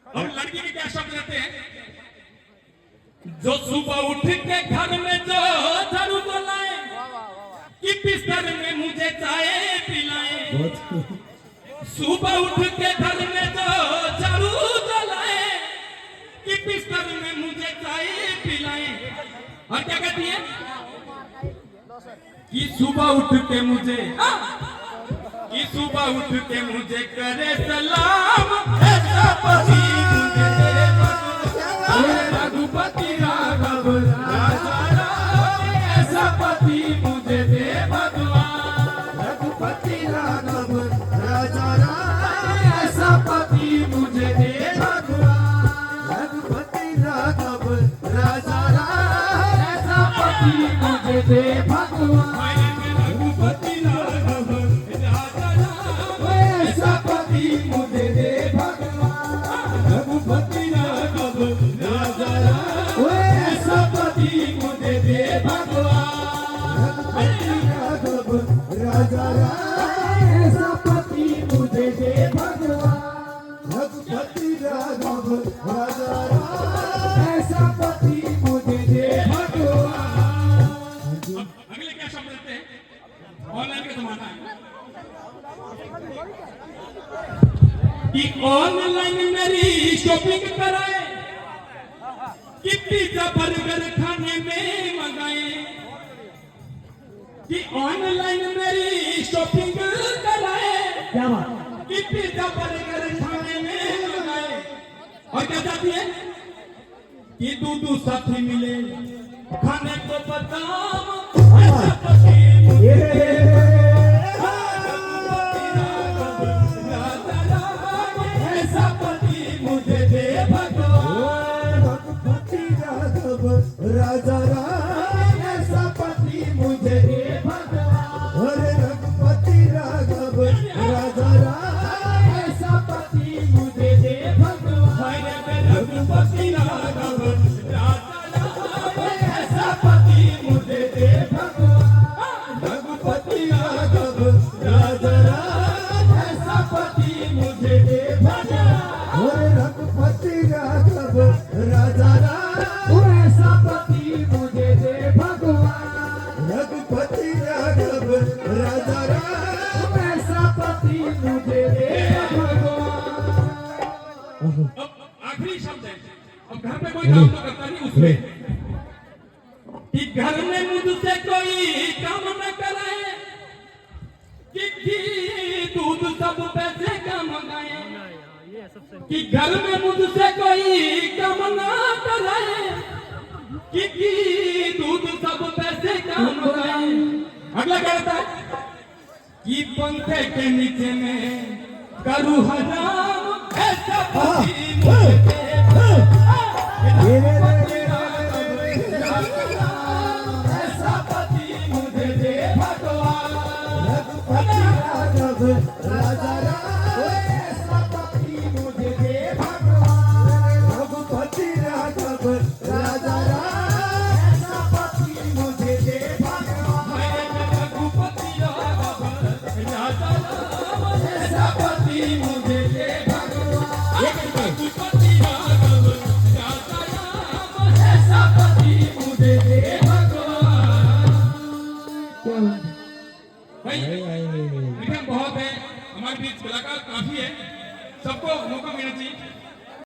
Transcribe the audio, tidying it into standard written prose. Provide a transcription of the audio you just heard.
अब लड़की के क्या शब्द रहते हैं? जो सुबह उठ के घर में जो झाड़ू तो लाए, कि बिस्तर में मुझे चाय पिलाए। सुबह उठ के घर में जो झाड़ू तो लाए, कि बिस्तर में मुझे चाय पिलाए। और क्या कहती है कि सुबह उठ के मुझे कि सुबह उठ के मुझे करे सलाम, ऐसा पति मुझे दे भगवान। रघुपति राघव राजा राम, ऐसा पति मुझे दे भगवान। रघुपति राघव राजा राम, ऐसा पति मुझे दे भगवान। रघुपति राघव राजा राम, ऐसा पति मुझे दे भगवान। रघुपति राघव राजा राम, ऐसा पति मुझे दे भगवान। रघुपति राघव राजा राम, ऐसा पति मुझे दे भगवान। रघुपति राघव राजा राम, ऐसा पति मुझे दे भगवान। रघुपति राघव राजा राम, ऐसा पति मुझे दे भगवान। अगले क्या शब्द रहते हैं? ऑनलाइन का जमाना है कि ऑनलाइन मेरी शॉपिंग कराए, कि पिज्जा बर्गर खाने में मंगाए। कि ऑनलाइन मेरी शॉपिंग कराए, क्या बात? कि पिज्जा बर्गर खाने में मंगाए। और क्या चाहती है कि दो साथी मिले खाने को बदाम, ऐसा पति मुझे दे। ऐसा पति मुझे दे भगवान। रघुपति राघव राजा राम, ऐसा पति मुझे दे भगवान। अरे रघुपति राघव राजा राम, ऐसा पति मुझे दे भगवान। रघुपति राघव राजा राम, ऐसा पति मुझे दे भगवान। रघुपति राघव राजा राम, ऐसा पति मुझे दे भगवान। अरे रघुपति राघव राजा राम, ऐसा पति मुझे दे भगवान। रघुपति राघव राजा राम, ऐसा पति मुझे दे भगवान। अब आखिरी शब्द है। अब घर पे कोई काम तो करता नहीं उसमें, कि घर में मुझसे कोई काम न कराए, कि घी दूध सब पैसे का मंगाए। कि घर में मुझसे कोई काम न कराए, कि घी दूध सब पैसे का मंगाए। अगला क्या कहता है कि पंखे के नीचे में करूँ हराम, ऐसा पति मुझे दे ऐसा पति मुझे दे भगवान। रघुपति राघव राजा राम, ऐसा पति मुझे दे भगवान। रघुपति राघव राजा राम, ऐसा पति मुझे दे भगवान। रघुपति राघव राजा राम, ऐसा पति मुझे दे भगवान।